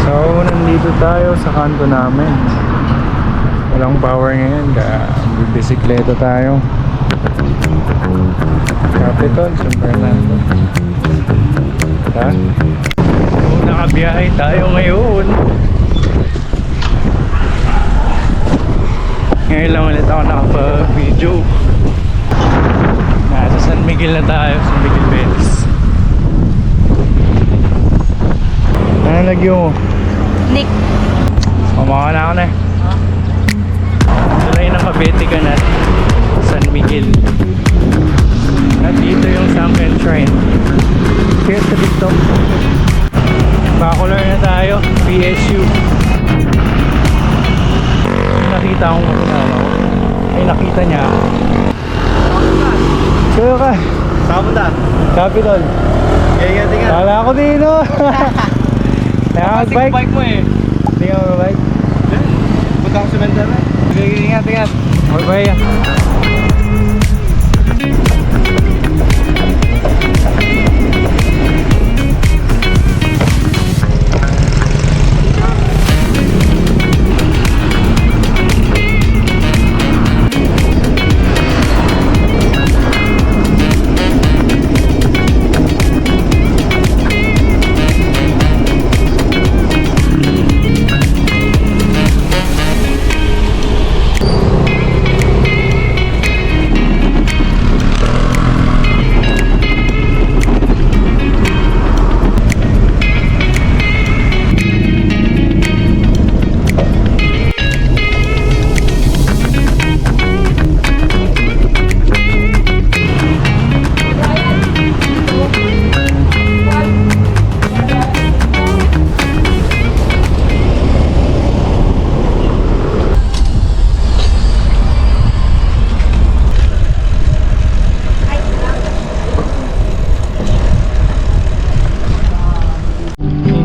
So, nandito tayo sa kanto namin. Walang power ngayon, kaya bisikleta tayo. Capitol, San Fernando. Ha? So, nakabiyahe tayo ngayon. Ngayon lang ulit ako nakapag-video. Nasa San Miguel na tayo, San Miguel Betis. Ano lagyo mo? Nick. Mamawa na ako na eh. Tulay ng Cavite ka na San Miguel. At dito yung Sunken Shrine. Here's the dito. Bacolor na tayo. PSU. Nakita akong makinala ko. Ay nakita niya ako. Kaya ka. Saan mo na? Capitol. Kaya tingnan. Kala ko dito. Nakakag-bike? Bike mo eh. Hindi ka mag-bike? Punta ko sa Mendana. Ingat, ingat. Mag-bike.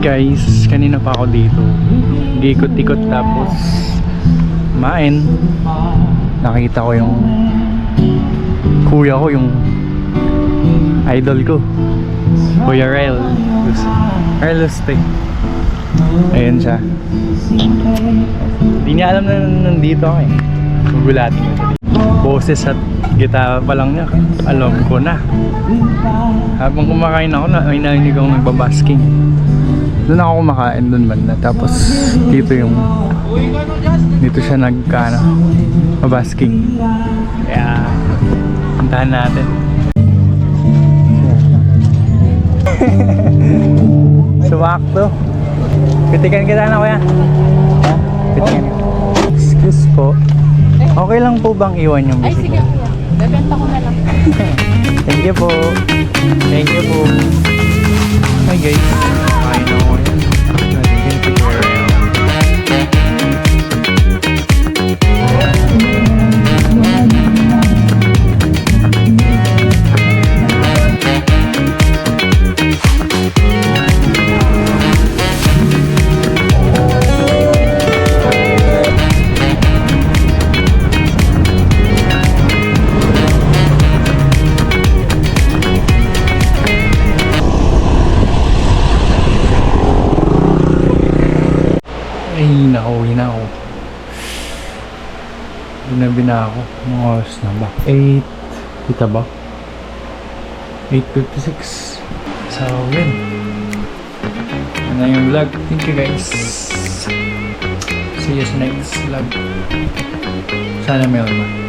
Guys, kanina pa ako dito. Ikot-ikot tapos kumain. Nakita ko yung kuya ko, yung idol ko, Kuya Rel Lustig. Ayun siya. Hindi niya alam na nandito ako eh. Gugulatin ko siya. Boses at gitara pa lang niya, alam ko na. Habang kumakain ako, may narinig akong nagbabasking. Doon ako kumakain doon banda. Tapos dito siya mabasking. Kaya puntahan natin. Suwakto. Pitikan kita na kuya. Pitikan. Excuse po. Okay lang po bang iwan yung Ay, sige bisikleta? kuya. Bebenta ko na lang. Thank you po. Thank you po. Hi guys. I know it. Nandito si Kuya Rel. Ay, nakauwi na ako. Binabi na ako. Mga oras na ba? 8. Kita ba? 8:56. So, yun. Ano yung vlog? Thank you guys. See you sa next vlog. Sana may alma.